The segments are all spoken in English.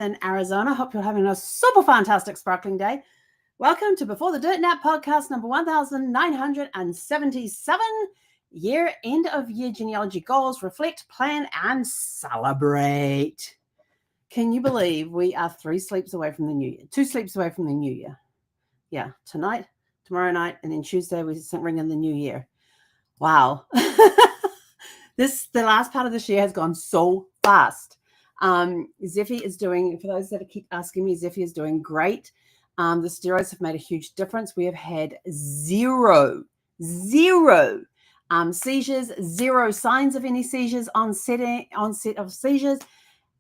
in Arizona. Hope you're having a super fantastic sparkling day. Welcome to Before the Dirt Nap podcast number 1977. Year end of year genealogy goals, reflect, plan, and celebrate. Can you believe we are 3 sleeps away from the new year? 2 sleeps away from the new year. Yeah, tonight, tomorrow night, and then Tuesday we ring in the new year. Wow. The last part of this year has gone so fast. Zephy is doing, for those that keep asking me, Zephy is doing great. The steroids have made a huge difference. We have had zero seizures, 0 signs of any seizures, onset of seizures.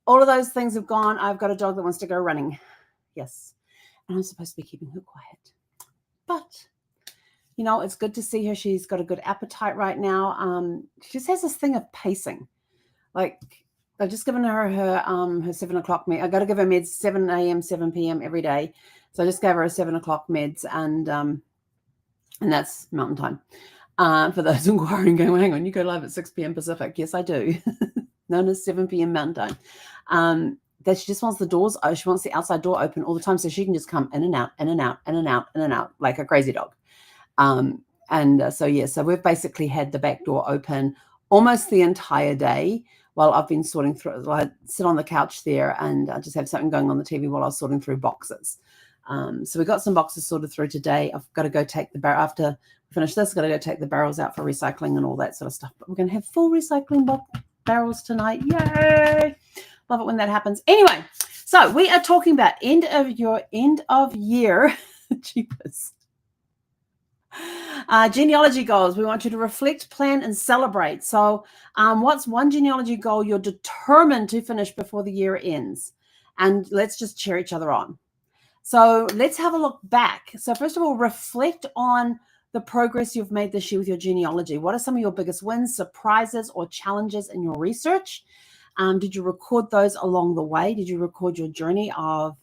All of those things have gone. I've got a dog that wants to go running. Yes. And I'm supposed to be keeping her quiet. But, you know, it's good to see her. She's got a good appetite right now. She just has this thing of pacing. Like, I've just given her 7 o'clock med. I got to give her meds 7 a.m., 7 p.m. every day. So I just gave her a 7 o'clock meds, and that's mountain time. For those inquiring, going, well, hang on, you go live at 6 p.m. Pacific. Yes, I do. Known as 7 p.m. mountain time. That she just wants the doors. She wants the outside door open all the time, so she can just come in and out, in and out, in and out, in and out, like a crazy dog. So we've basically had the back door open almost the entire day while I've been sorting through. I sit on the couch there and I just have something going on the TV while I was sorting through boxes. So we got some boxes sorted through today. I've got to go take the barrel after we finish this. I've got to go take the barrels out for recycling and all that sort of stuff. But we're going to have full recycling barrels tonight. Yay! Love it when that happens. Anyway, so we are talking about end of year jeepers. Genealogy goals. We want you to reflect, plan, and celebrate. So what's one genealogy goal you're determined to finish before the year ends? And let's just cheer each other on. So let's have a look back. So first of all, reflect on the progress you've made this year with your genealogy. What are some of your biggest wins, surprises, or challenges in your research? Did you record those along the way? Did you record your journey of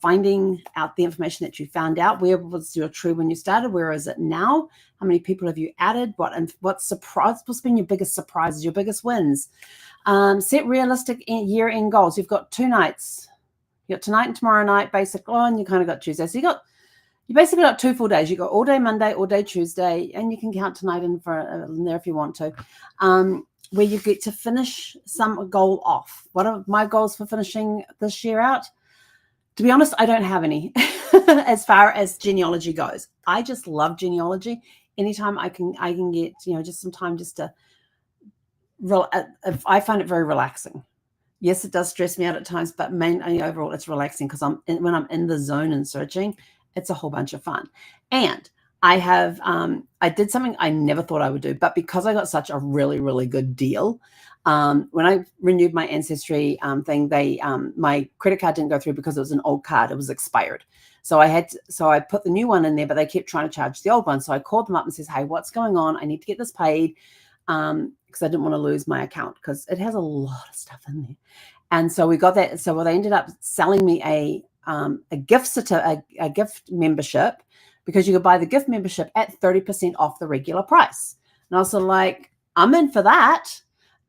finding out the information that you found out? Where was your tree when you started? Where is it now? How many people have you added? What's been your biggest surprises, your biggest wins? Set realistic year-end goals. You've got 2 nights. You got tonight and tomorrow night, basically, and you kind of got Tuesday. So you basically got 2 full days. You got all day Monday, all day Tuesday, and you can count tonight in there if you want to, where you get to finish some goal off. What are my goals for finishing this year out? To be honest, I don't have any as far as genealogy goes. I just love genealogy. Anytime I can get, just some time just to, I find it very relaxing. Yes, it does stress me out at times, but mainly overall it's relaxing because when I'm in the zone and searching, it's a whole bunch of fun. And I did something I never thought I would do, but because I got such a really, really good deal, when I renewed my Ancestry thing, my credit card didn't go through because it was an old card. It was expired. So I put the new one in there, but they kept trying to charge the old one. So I called them up and says, hey, what's going on? I need to get this paid because I didn't want to lose my account because it has a lot of stuff in there. And so we got that. So they ended up selling me a gift membership, because you could buy the gift membership at 30% off the regular price. And I was sort of like, I'm in for that.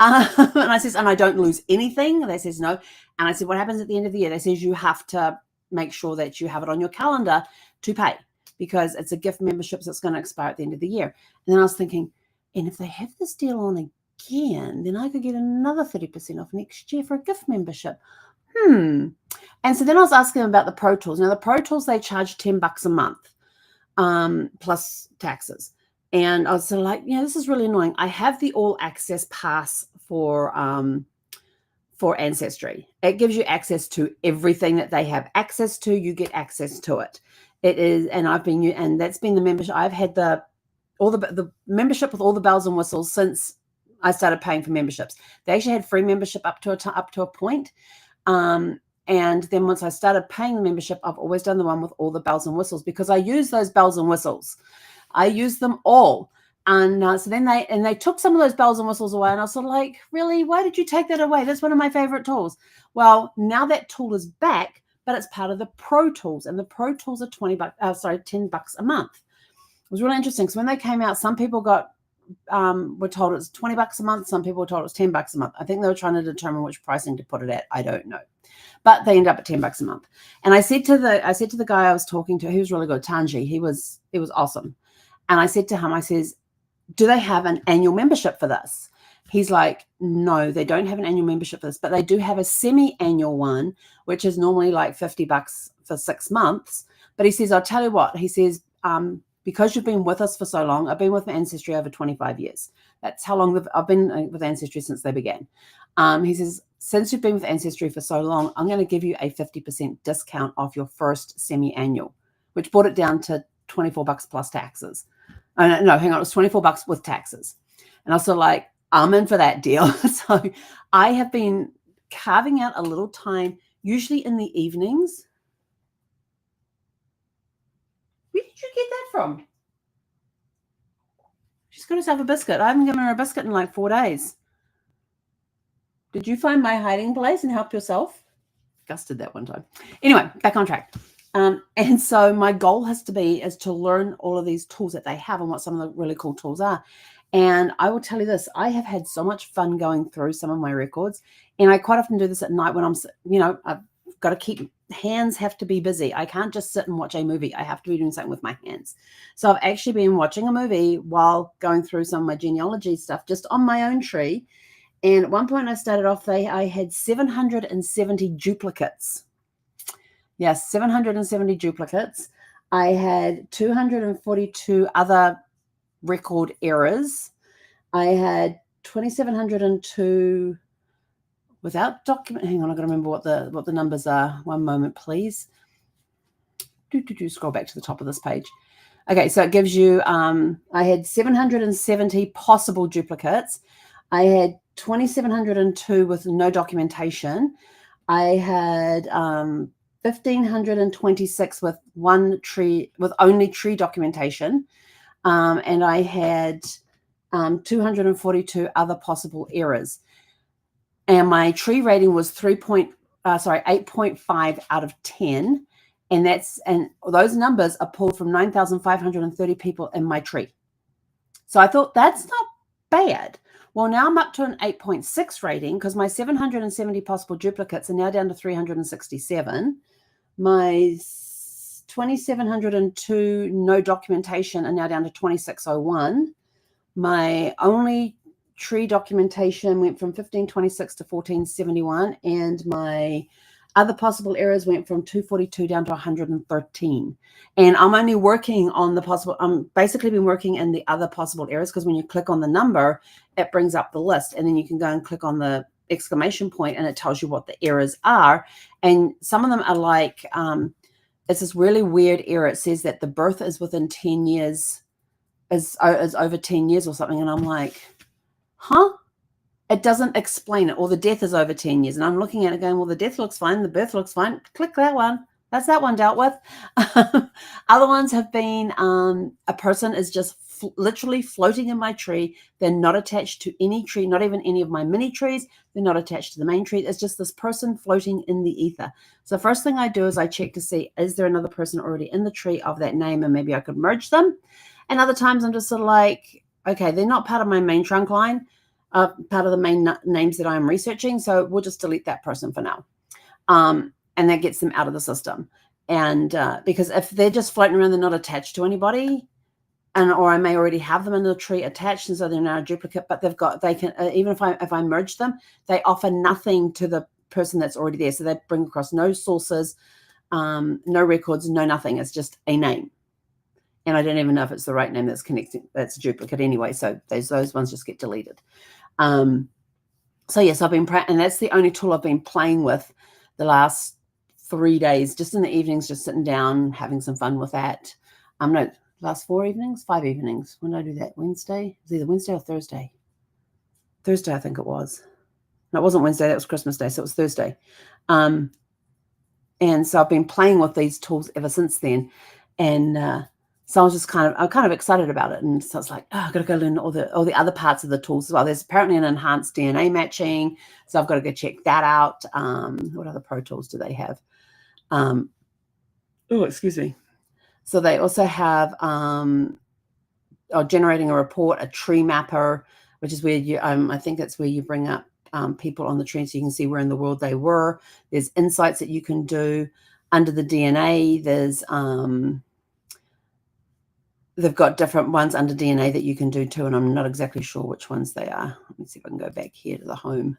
And I says, and I don't lose anything. They says no. And I said, what happens at the end of the year? They says, you have to make sure that you have it on your calendar to pay, because it's a gift membership that's going to expire at the end of the year. And then I was thinking, and if they have this deal on again, then I could get another 30% off next year for a gift membership. And so then I was asking them about the Pro Tools. Now the Pro Tools, they charge $10 a month, plus taxes. And I was sort of like, this is really annoying. I have the all access pass for Ancestry. It gives you access to everything that they have access to. You get access to it. It is, and that's been the membership. I've had the membership with all the bells and whistles since I started paying for memberships. They actually had free membership up to a point. And then once I started paying the membership, I've always done the one with all the bells and whistles, because I use those bells and whistles. I use them all. And so then they took some of those bells and whistles away, and I was sort of like, really? Why did you take that away? That's one of my favorite tools. Well, now that tool is back, but it's part of the Pro Tools, and the Pro Tools are $10 a month. It was really interesting because when they came out, some people got were told it's $20 a month. Some people were told it was $10 a month. I think they were trying to determine which pricing to put it at. I don't know, but they end up at $10 a month. And I said to the guy I was talking to, he was really good, Tanji. It was awesome. And I said to him, I says, do they have an annual membership for this? He's like, no, they don't have an annual membership for this, but they do have a semi-annual one, which is normally like $50 for 6 months. But he says, I'll tell you what, he says, because you've been with us for so long, I've been with Ancestry over 25 years. That's how long I've been with Ancestry since they began. He says, since you've been with Ancestry for so long, I'm going to give you a 50% discount off your first semi-annual, which brought it down to $24 plus taxes. No, hang on, it was $24 with taxes. And I was sort of like, I'm in for that deal. So I have been carving out a little time, usually in the evenings. Where did you get that from? She's got herself a biscuit. I haven't given her a biscuit in like 4 days. Did you find my hiding place and help yourself? Gus did that one time. Anyway, back on track. And so my goal is to learn all of these tools that they have and what some of the really cool tools are. And I will tell you this, I have had so much fun going through some of my records. And I quite often do this at night when I've got to keep, hands have to be busy. I can't just sit and watch a movie. I have to be doing something with my hands. So I've actually been watching a movie while going through some of my genealogy stuff just on my own tree. And at one point I started off, I had 770 duplicates. Yes, 770 duplicates. I had 242 other record errors. I had 2,702 without document. Hang on, I got to remember what the numbers are. One moment, please. Scroll back to the top of this page. Okay, so it gives you. I had 770 possible duplicates. I had 2,702 with no documentation. I had 1,526 with one tree, with only tree documentation. And I had 242 other possible errors. And my tree rating was 8.5 out of 10. And those numbers are pulled from 9,530 people in my tree. So I thought that's not bad. Well, now I'm up to an 8.6 rating because my 770 possible duplicates are now down to 367. My 2,702 no documentation are now down to 2,601. My only tree documentation went from 1,526 to 1,471, and my other possible errors went from 242 down to 113. And I'm only working on basically been working in the other possible errors because when you click on the number, it brings up the list, and then you can go and click on the exclamation point and it tells you what the errors are. And some of them are like, it's this really weird error. It says that the birth is within 10 years, is over 10 years or something. And I'm like, huh? It doesn't explain it. Or the death is over 10 years. And I'm looking at it going, well, the death looks fine. The birth looks fine. Click that one. That's that one dealt with. Other ones have been a person is just literally floating in my tree. They're not attached to any tree, not even any of my mini trees. They're not attached to the main tree. It's just this person floating in the ether. So first thing I do is I check to see, is there another person already in the tree of that name? And maybe I could merge them. And other times I'm just sort of like, okay, they're not part of my main trunk line, part of the main names that I'm researching. So we'll just delete that person for now. And that gets them out of the system. And because if they're just floating around, they're not attached to anybody, or I may already have them in the tree attached, and so they're now a duplicate. But they can even if I merge them, they offer nothing to the person that's already there. So they bring across no sources, no records, no nothing. It's just a name, and I don't even know if it's the right name that's connecting. That's a duplicate anyway. So those ones just get deleted. So yes, I've been and that's the only tool I've been playing with the last 3 days, just in the evenings, just sitting down, having some fun with that. No, last 5 evenings. When did I do that? Wednesday? It was either Wednesday or Thursday. Thursday, I think it was. No, it wasn't Wednesday. That was Christmas Day. So it was Thursday. And so I've been playing with these tools ever since then. And so I was just kind of excited about it. And so it's like, I've got to go learn all the other parts of the tools as well. There's apparently an enhanced DNA matching. So I've got to go check that out. What other pro tools do they have? Oh, excuse me. So they also have generating a report, a tree mapper, which is where you, I think that's where you bring up people on the tree so you can see where in the world they were. There's insights that you can do under the DNA. There's they've got different ones under DNA that you can do too, and I'm not exactly sure which ones they are. Let me see if I can go back here to the home,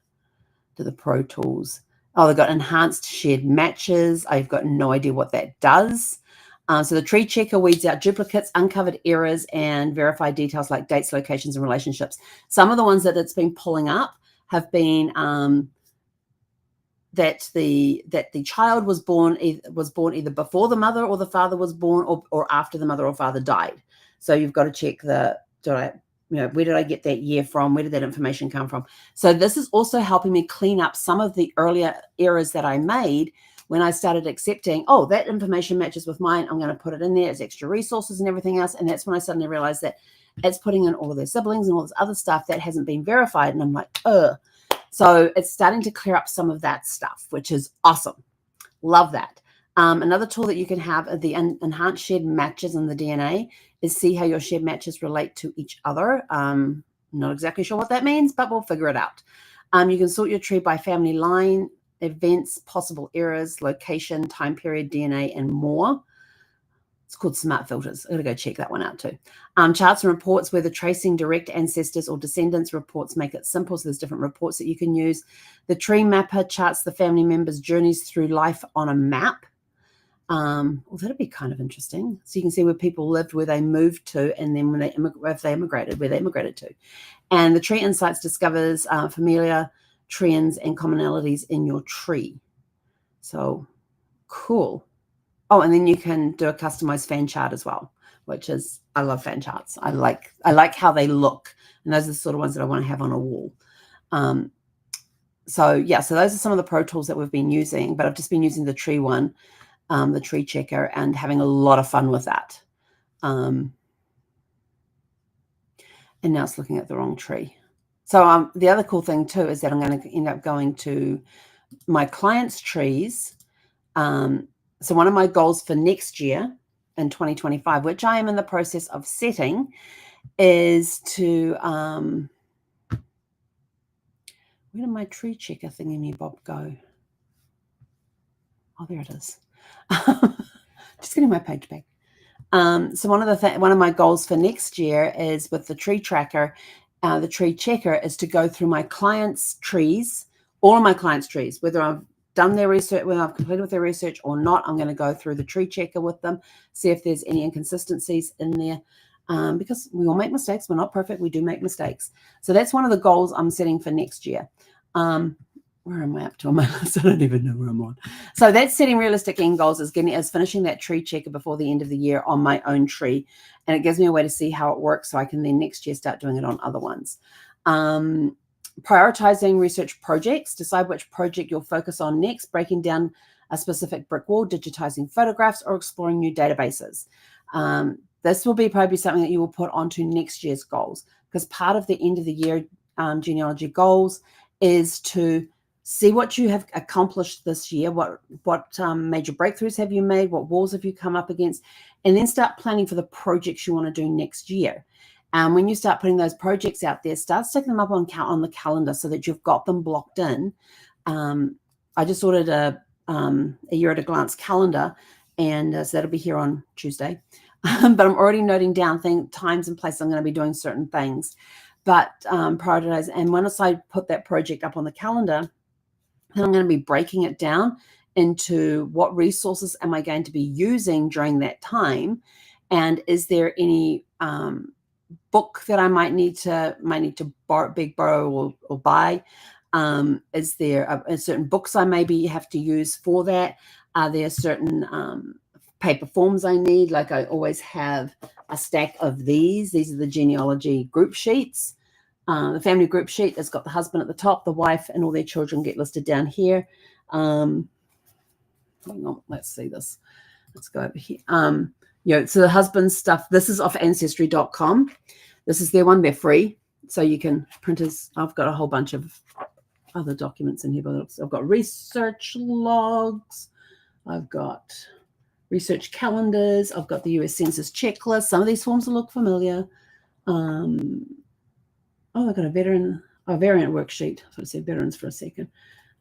to the Pro Tools. Oh, they've got enhanced shared matches. I've got no idea what that does. So the tree checker weeds out duplicates, uncovered errors, and verified details like dates, locations, and relationships. Some of the ones that it's been pulling up have been that the child was born either before the mother or the father was born, or after the mother or father died. So you've got to check where did I get that year from? Where did that information come from? So this is also helping me clean up some of the earlier errors that I made when I started accepting, oh, that information matches with mine. I'm going to put it in there as extra resources and everything else. And that's when I suddenly realized that it's putting in all of their siblings and all this other stuff that hasn't been verified. And I'm like, ugh. So it's starting to clear up some of that stuff, which is awesome. Love that. Another tool that you can have, the enhanced shared matches in the DNA, is see how your shared matches relate to each other. Not exactly sure what that means, but we'll figure it out. You can sort your tree by family line, events, possible errors, location, time period, DNA, and more. It's called Smart Filters. I'm going to go check that one out too. Charts and reports, whether tracing direct ancestors or descendants. Reports make it simple, so there's different reports that you can use. The tree mapper charts the family members' journeys through life on a map. Well, that'd be kind of interesting. So you can see where people lived, where they moved to, and then when if they immigrated, where they immigrated to. And the Tree Insights discovers familiar trends and commonalities in your tree. So cool. Oh, and then you can do a customized fan chart as well, which is, I love fan charts. I like how they look, and those are the sort of ones that I want to have on a wall. So yeah, so those are some of the Pro Tools that we've been using, but I've just been using the tree one, the tree checker, and having a lot of fun with that. And now it's looking at the wrong tree. So the other cool thing too is that I'm going to end up going to my clients' trees. So one of my goals for next year in 2025, which I am in the process of setting, is to where did my tree checker thingy bob go? Oh, there it is. Just getting my page back. So one of my goals for next year is with the tree tracker, the tree checker, is to go through my clients' trees, all of my clients' trees, whether I've done their research, whether I've completed with their research or not. I'm going to go through the tree checker with them, see if there's any inconsistencies in there, because we all make mistakes. We're not perfect. We do make mistakes. So that's one of the goals I'm setting for next year. Where am I up to on my list? I don't even know where I'm on. So that's setting realistic end goals, is finishing that tree checker before the end of the year on my own tree. And it gives me a way to see how it works, so I can then next year start doing it on other ones. Prioritizing research projects, decide which project you'll focus on next, breaking down a specific brick wall, digitizing photographs, or exploring new databases. This will be probably something that you will put onto next year's goals, because part of the end of the year genealogy goals is to see what you have accomplished this year, what major breakthroughs have you made, what walls have you come up against, and then start planning for the projects you want to do next year. And when you start putting those projects out there, start sticking them up on the calendar so that you've got them blocked in. I just ordered a year at a glance calendar, and so that'll be here on Tuesday. But I'm already noting down times and places I'm going to be doing certain things. But prioritize, and once I put that project up on the calendar, then I'm going to be breaking it down into what resources am I going to be using during that time, and is there any book that I might need to borrow or buy? Is there a certain books I maybe have to use for that? Are there certain paper forms I need? Like I always have a stack of these. These are the genealogy group sheets. The family group sheet has got the husband at the top, the wife, and all their children get listed down here. Hang on, let's see this. Let's go over here. So the husband's stuff, this is off ancestry.com. This is their one. They're free. So you can print I've got a whole bunch of other documents in here, but I've got research logs. I've got research calendars. I've got the US Census checklist. Some of these forms will look familiar. I've got a variant worksheet. So I said veterans for a second.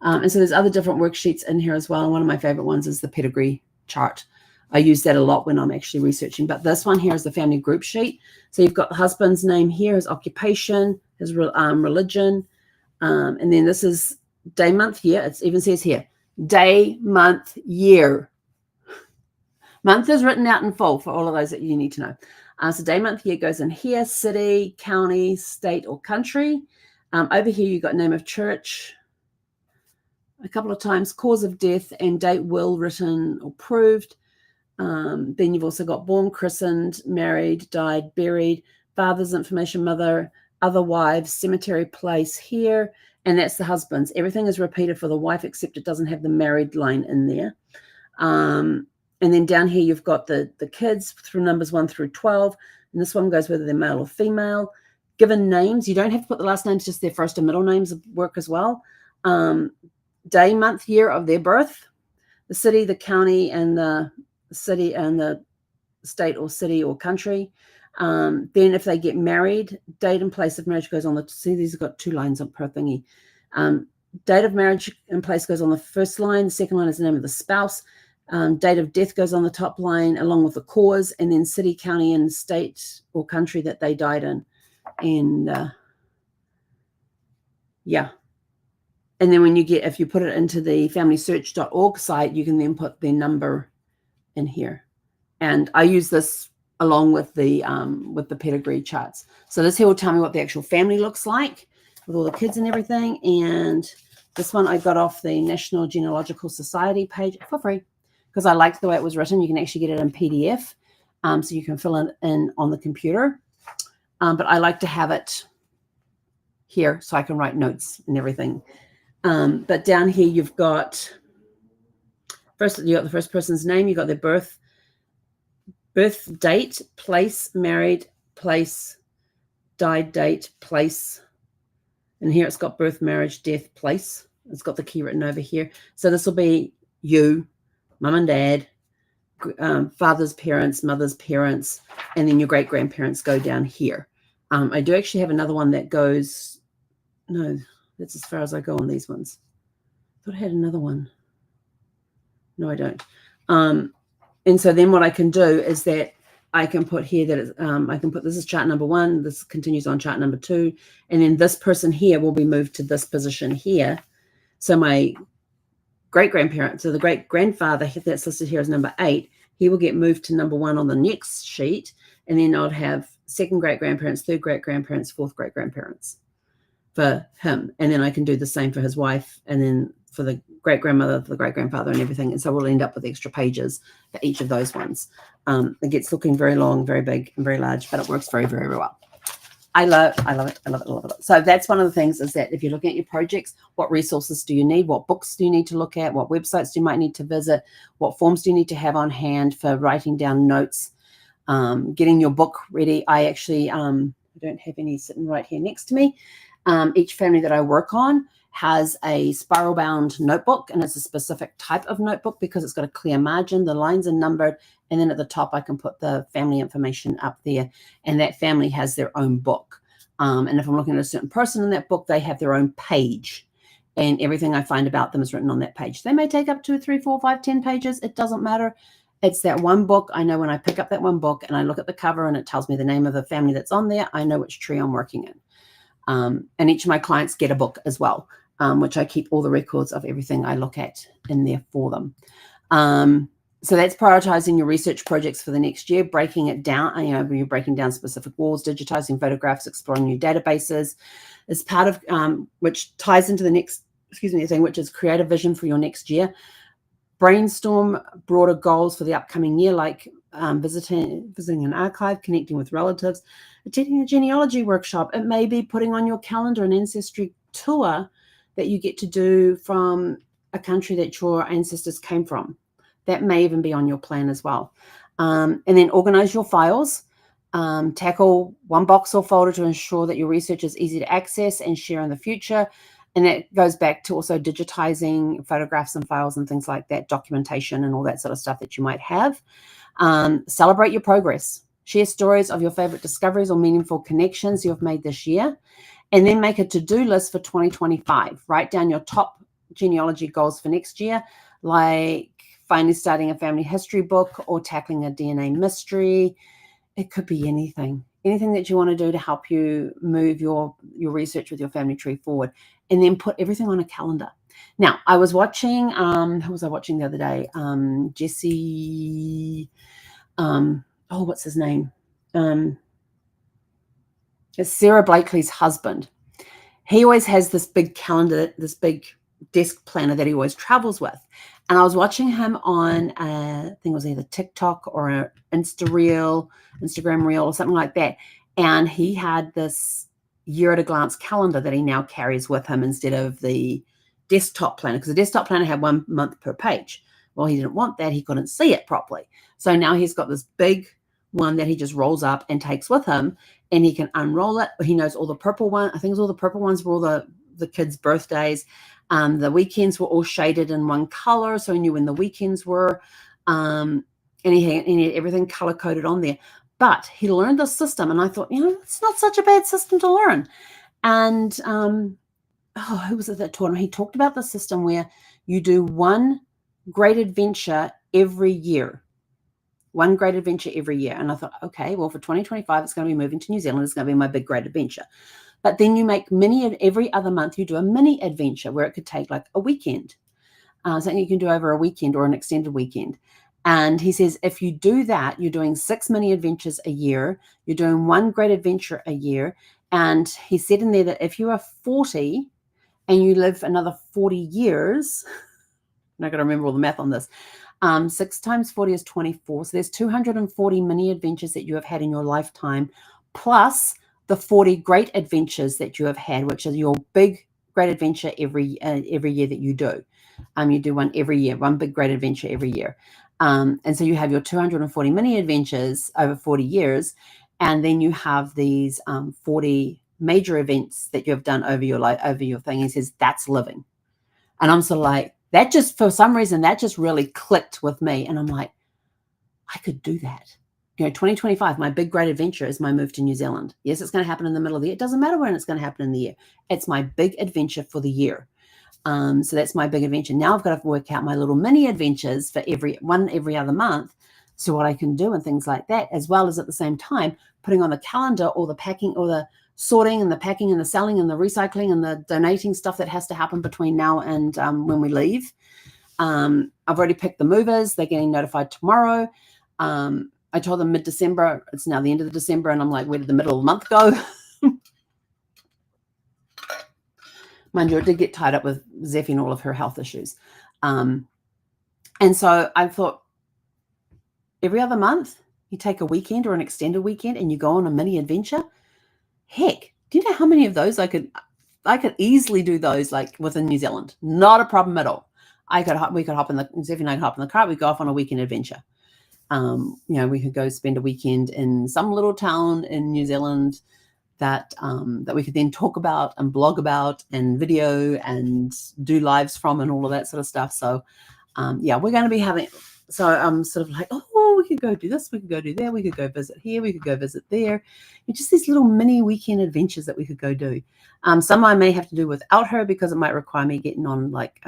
And so there's other different worksheets in here as well. And one of my favorite ones is the pedigree chart. I use that a lot when I'm actually researching. But this one here is the family group sheet. So you've got the husband's name here, his occupation, his religion. And then this is day, month, year. It even says here, day, month, year. Month is written out in full for all of those that you need to know. So day, month, year goes in here, city, county, state, or country. Over here, you've got name of church a couple of times, cause of death, and date, will, written, or proved. Then you've also got born, christened, married, died, buried, father's information, mother, other wives, cemetery, place here, and that's the husband's. Everything is repeated for the wife, except it doesn't have the married line in there. And then down here, you've got the kids through numbers 1 through 12. And this one goes whether they're male or female. Given names, you don't have to put the last names, just their first and middle names work as well. Day, month, year of their birth, the city, the county, and the city and the state or city or country. Then if they get married, date and place of marriage goes on the, see, these have got 2 lines up per thingy. Date of marriage and place goes on the first line. The second line is the name of the spouse. Date of death goes on the top line along with the cause, and then city, county, and state or country that they died in. And yeah. And then when you get, if you put it into the familysearch.org site, you can then put the number in here. And I use this along with the pedigree charts. So this here will tell me what the actual family looks like with all the kids and everything. And this one I got off the National Genealogical Society page for free, because I liked the way it was written. You can actually get it in PDF, so you can fill it in on the computer. But I like to have it here so I can write notes and everything. But down here you've got the first person's name. You got their birth date, place, married, place, died date, place, and here it's got birth, marriage, death, place. It's got the key written over here. So this will be you, mum and dad, father's parents, mother's parents, and then your great-grandparents go down here. I do actually have another one that goes, no, that's as far as I go on these ones. I thought I had another one. No, I don't. And so then what I can do is that I can put here that I can put, this is chart number 1, this continues on chart number 2, and then this person here will be moved to this position here. So my great-grandparent, so the great-grandfather that's listed here as number 8, he will get moved to number 1 on the next sheet, and then I'll have second great-grandparents, third great-grandparents, fourth great-grandparents for him. And then I can do the same for his wife, and then for the great-grandmother, for the great-grandfather, and everything. And so we'll end up with extra pages for each of those ones. It gets looking very long, very big, and very large, but it works very, very, very well. I love it. So that's one of the things, is that if you're looking at your projects, what resources do you need? What books do you need to look at? What websites do you might need to visit? What forms do you need to have on hand for writing down notes? Getting your book ready. I actually, I don't have any sitting right here next to me. Each family that I work on has a spiral bound notebook, and it's a specific type of notebook because it's got a clear margin. The lines are numbered, and then at the top I can put the family information up there, and that family has their own book. And if I'm looking at a certain person in that book, they have their own page, and everything I find about them is written on that page. They may take up 2, 3, 4, 5, 10 pages. It doesn't matter. It's that one book. I know when I pick up that one book and I look at the cover and it tells me the name of the family that's on there, I know which tree I'm working in. And each of my clients get a book as well, which I keep all the records of everything I look at in there for them. So that's prioritizing your research projects for the next year, breaking it down. When you're breaking down specific walls, digitizing photographs, exploring new databases, as part of which ties into the next, thing, which is create a vision for your next year. Brainstorm broader goals for the upcoming year, like visiting an archive, connecting with relatives, attending a genealogy workshop. It may be putting on your calendar an ancestry tour that you get to do from a country that your ancestors came from. That may even be on your plan as well. And then organize your files. Tackle one box or folder to ensure that your research is easy to access and share in the future. And that goes back to also digitizing photographs and files and things like that, documentation and all that sort of stuff that you might have. Celebrate your progress. Share stories of your favorite discoveries or meaningful connections you've made this year. And then make a to-do list for 2025. Write down your top genealogy goals for next year, like finally starting a family history book or tackling a DNA mystery. It could be anything that you want to do to help you move your research with your family tree forward, and then put everything on a calendar. Now, I was watching, who was I watching the other day? Jesse, what's his name? It's Sarah Blakely's husband. He always has this big calendar, this big desk planner that he always travels with. And I was watching him on, I think it was either TikTok or an Instagram reel or something like that. And he had this year at a glance calendar that he now carries with him instead of the desktop planner, because the desktop planner had 1 month per page. Well, he didn't want that. He couldn't see it properly. So now he's got this big one that he just rolls up and takes with him, and he can unroll it. He knows all the purple ones. I think it was all the purple ones for all the kids' birthdays. The weekends were all shaded in one color, so he knew when the weekends were. And he had everything color-coded on there. But he learned the system, and I thought, it's not such a bad system to learn. And who was it that taught him? He talked about the system where you do one great adventure every year. One great adventure every year. And I thought, okay, well, for 2025, it's going to be moving to New Zealand. It's going to be my big great adventure. But then you make every other month, you do a mini adventure where it could take like a weekend. Something you can do over a weekend or an extended weekend. And he says, if you do that, you're doing 6 mini adventures a year. You're doing one great adventure a year. And he said in there that if you are 40 and you live another 40 years, and I got to remember all the math on this, 6 times 40 is 24. So there's 240 mini adventures that you have had in your lifetime, plus the 40 great adventures that you have had, which is your big great adventure every year that you do. You do one every year, one big great adventure every year. And so you have your 240 mini adventures over 40 years. And then you have these 40 major events that you have done over your life, over your thing. He says, that's living. And I'm sort of like, that just, for some reason, that just really clicked with me. And I'm like, I could do that. 2025, my big great adventure is my move to New Zealand. Yes, it's going to happen in the middle of the year. It doesn't matter when it's going to happen in the year. It's my big adventure for the year. So that's my big adventure. Now I've got to work out my little mini adventures for every other month. So what I can do and things like that, as well as at the same time putting on the calendar all the packing or the sorting and the packing and the selling and the recycling and the donating stuff that has to happen between now and when we leave. I've already picked the movers. They're getting notified tomorrow. I told them mid-December. It's now the end of December. And I'm like, where did the middle of the month go? Mind you, it did get tied up with Zeffie and all of her health issues. And so I thought, every other month, you take a weekend or an extended weekend and you go on a mini adventure. Heck, do you know how many of those I could easily do those like within New Zealand? Not a problem at all. We could hop in Zeffie and I could hop in the car. We go off on a weekend adventure. We could go spend a weekend in some little town in New Zealand that we could then talk about and blog about and video and do lives from and all of that sort of stuff. So, we're going to be having. So I'm sort of like, we could go do this, we could go do that, we could go visit here, we could go visit there. Just these little mini weekend adventures that we could go do. Some I may have to do without her because it might require me getting on like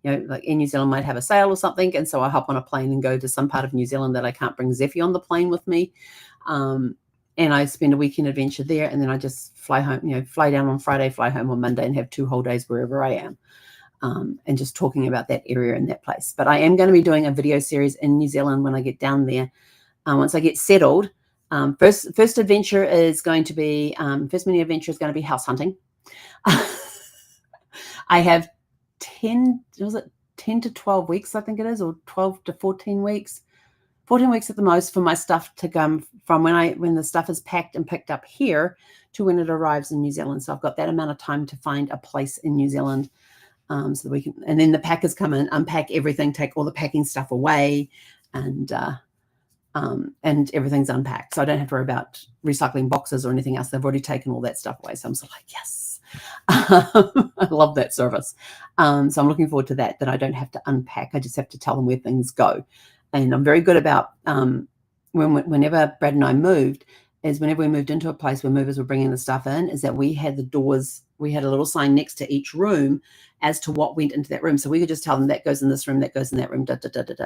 in New Zealand might have a sale or something. And so I hop on a plane and go to some part of New Zealand that I can't bring Zeffie on the plane with me. And I spend a weekend adventure there. And then I just fly home, fly down on Friday, fly home on Monday and have 2 whole days wherever I am. And just talking about that area and that place. But I am going to be doing a video series in New Zealand when I get down there. Once I get settled, first adventure is going to be, first mini adventure is going to be house hunting. I have 10 to 12 weeks, I think it is, or 12 to 14 weeks. 14 weeks at the most for my stuff to come from when the stuff is packed and picked up here to when it arrives in New Zealand. So I've got that amount of time to find a place in New Zealand. So that we can, and then the packers come in, unpack everything, take all the packing stuff away, and everything's unpacked. So I don't have to worry about recycling boxes or anything else. They've already taken all that stuff away. So I'm sort of like, yes, I love that service. So I'm looking forward to that I don't have to unpack. I just have to tell them where things go. And I'm very good about whenever Brad and I moved, is whenever we moved into a place where movers were bringing the stuff in, is that we had the doors, we had a little sign next to each room as to what went into that room. So we could just tell them that goes in this room, that goes in that room,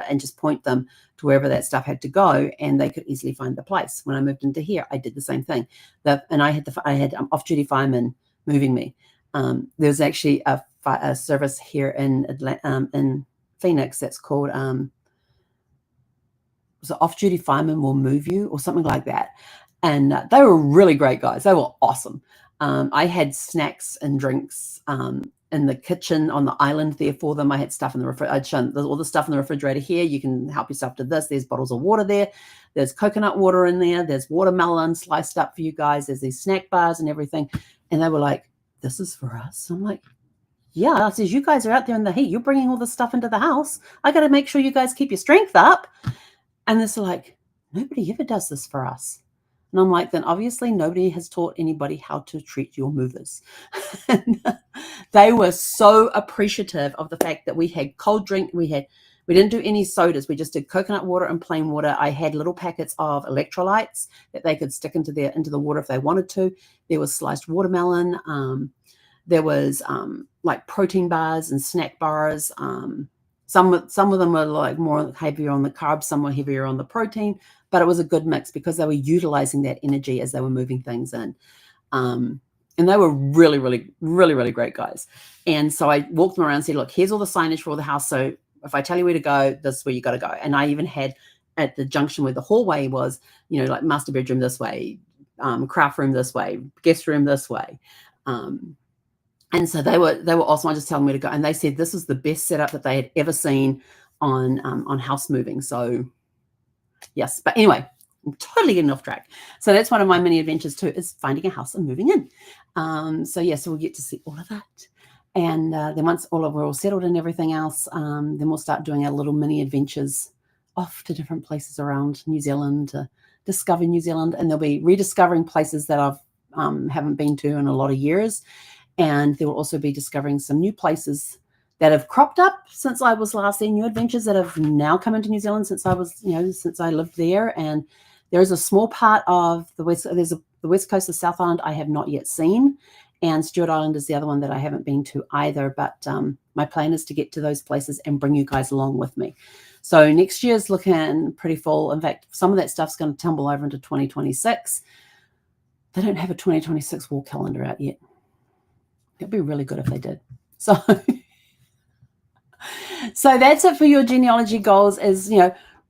and just point them to wherever that stuff had to go, and they could easily find the place. When I moved into here, I did the same thing. And I had off-duty firemen moving me. There's actually a service here in Phoenix that's called so off-duty firemen will move you or something like that. And they were really great guys. They were awesome. I had snacks and drinks in the kitchen on the island there for them. I had stuff in the refrigerator. I'd shown all the stuff in the refrigerator here. You can help yourself to this. There's bottles of water there. There's coconut water in there. There's watermelon sliced up for you guys. There's these snack bars and everything. And they were like, this is for us. I'm like, yeah. I says, you guys are out there in the heat. You're bringing all this stuff into the house. I got to make sure you guys keep your strength up. And they're like, nobody ever does this for us. And I'm like, then obviously nobody has taught anybody how to treat your movers. And they were so appreciative of the fact that we had cold drink. We didn't do any sodas. We just did coconut water and plain water. I had little packets of electrolytes that they could stick into the water if they wanted to. There was sliced watermelon. There was like protein bars and snack bars. Some of them were like more heavier on the carbs, some were heavier on the protein, but it was a good mix because they were utilizing that energy as they were moving things in. And they were really, really, really, really great guys. And so I walked them around and said, look, here's all the signage for all the house. So if I tell you where to go, this is where you got to go. And I even had at the junction where the hallway was, like master bedroom this way, craft room this way, guest room this way. And so they were awesome. I just telling me to go. And they said this is the best setup that they had ever seen on house moving. So yes, but anyway, I'm totally getting off track. So that's one of my mini adventures too, is finding a house and moving in. So we'll get to see all of that. And then once we're all settled and everything else, then we'll start doing our little mini adventures off to different places around New Zealand to discover New Zealand. And they'll be rediscovering places that I've haven't been to in a lot of years. And there will also be discovering some new places that have cropped up since I was last there, new adventures that have now come into New Zealand since I was, since I lived there. And there's a small part of the west coast of South Island I have not yet seen. And Stewart Island is the other one that I haven't been to either. But my plan is to get to those places and bring you guys along with me. So next year's looking pretty full. In fact, some of that stuff's going to tumble over into 2026. They don't have a 2026 wall calendar out yet. It'd be really good if they did. So that's it for your genealogy goals is,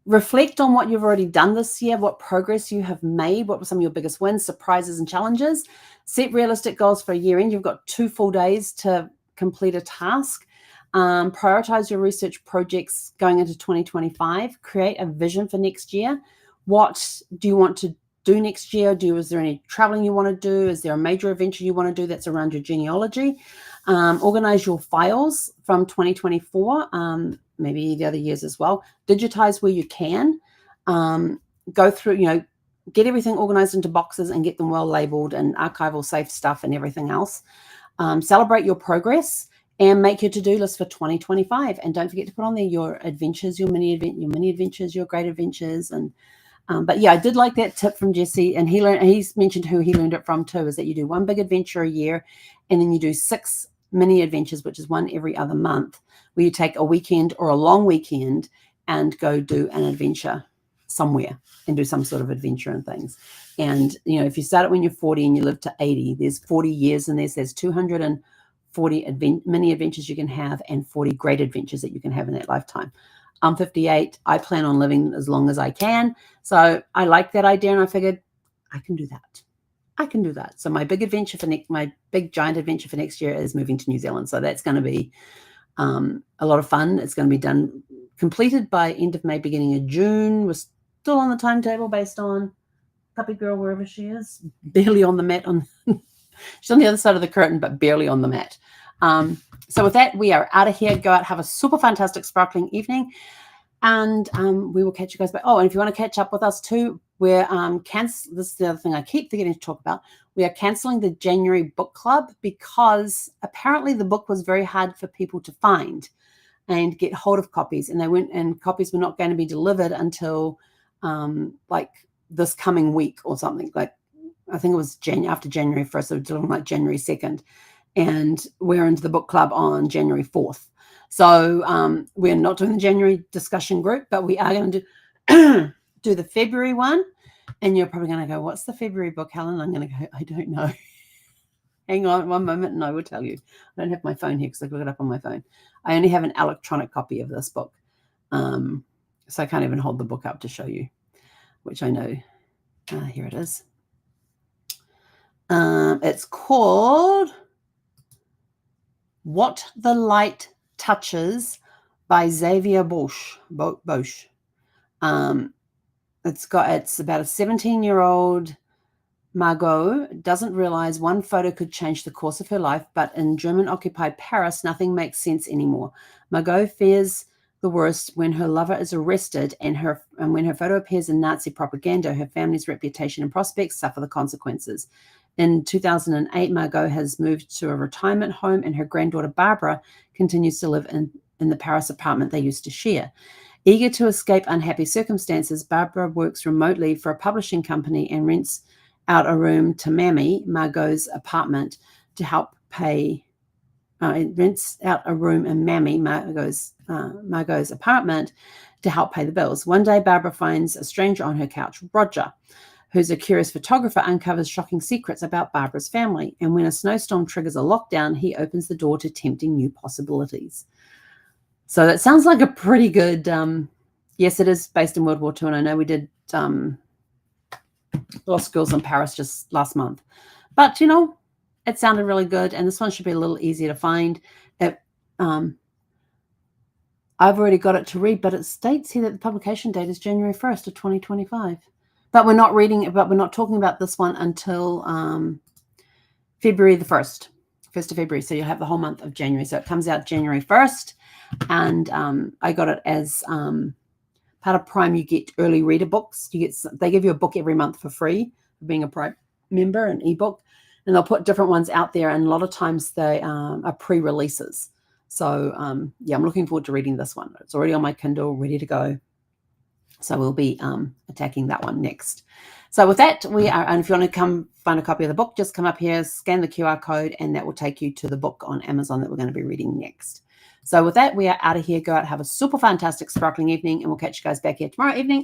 reflect on what you've already done this year, what progress you have made, what were some of your biggest wins, surprises, and challenges. Set realistic goals for a year end. You've got 2 full days to complete a task. Prioritize your research projects going into 2025. Create a vision for next year. What do you want to do next year? Is there any traveling you want to do? Is there a major adventure you want to do that's around your genealogy? Organize your files from 2024, maybe the other years as well. Digitize where you can. Go through, get everything organized into boxes and get them well labeled and archival safe stuff and everything else. Celebrate your progress and make your to-do list for 2025. And don't forget to put on there your adventures, your mini adventures, your great adventures. And but yeah, I did like that tip from Jesse, and he's mentioned who he learned it from too, is that you do 1 big adventure a year, and then you do 6 mini adventures, which is 1 every other month, where you take a weekend or a long weekend and go do an adventure somewhere and do some sort of adventure and things. And, if you start it when you're 40 and you live to 80, there's 40 years in there. So there's 240 mini adventures you can have and 40 great adventures that you can have in that lifetime. I'm 58. I plan on living as long as I can. So I like that idea, and I figured I can do that. So my big adventure my big giant adventure for next year is moving to New Zealand. So that's going to be a lot of fun. It's going to be completed by end of May, beginning of June. We're still on the timetable based on puppy girl, wherever she is, barely on the mat. She's on the other side of the curtain, but barely on the mat. So with that, we are out of here. Go out, have a super fantastic, sparkling evening. And we will catch you guys back. Oh, and if you want to catch up with us too, we're this is the other thing I keep forgetting to talk about. We are canceling the January book club because apparently the book was very hard for people to find and get hold of copies. And copies were not going to be delivered until like this coming week or something. Like I think it was after January 1st, so it's like January 2nd. And we're into the book club on January 4th. So we're not doing the January discussion group, but we are going to do the February one. And you're probably going to go, what's the February book, Helen? I'm going to go, I don't know. Hang on one moment and I will tell you. I don't have my phone here because I look it up on my phone. I only have an electronic copy of this book. So I can't even hold the book up to show you, which I know. Here it is. It's called What the Light Touches by Xavier Bosch. It's about a 17-year-old Margot doesn't realize one photo could change the course of her life, but in German-occupied Paris, nothing makes sense anymore. Margot fears the worst when her lover is arrested, and when her photo appears in Nazi propaganda, her family's reputation and prospects suffer the consequences. In 2008, Margot has moved to a retirement home, and her granddaughter Barbara continues to live in the Paris apartment they used to share. Eager to escape unhappy circumstances, Barbara works remotely for a publishing company and rents out a room to Mammy, Margot's apartment, to help pay. Rents out a room in Mammy, Margot's apartment, to help pay the bills. One day, Barbara finds a stranger on her couch, Roger, who's a curious photographer, uncovers shocking secrets about Barbara's family. And when a snowstorm triggers a lockdown, he opens the door to tempting new possibilities. So that sounds like a pretty good, yes, it is based in World War II. And I know we did Lost Girls in Paris just last month. But, it sounded really good. And this one should be a little easier to find. I've already got it to read, but it states here that the publication date is January 1st of 2025. But we're not reading it, but we're not talking about this one until February the 1st of February. So you'll have the whole month of January. So it comes out January 1st. And I got it as part of Prime. You get early reader books. They give you a book every month for free for being a Prime member, an ebook. And they'll put different ones out there. And a lot of times they are pre-releases. So, I'm looking forward to reading this one. It's already on my Kindle, ready to go. So we'll be attacking that one next. So with that, and if you want to come find a copy of the book, just come up here, scan the QR code, and that will take you to the book on Amazon that we're going to be reading next. So with that, we are out of here. Go out, have a super fantastic, sparkling evening, and we'll catch you guys back here tomorrow evening.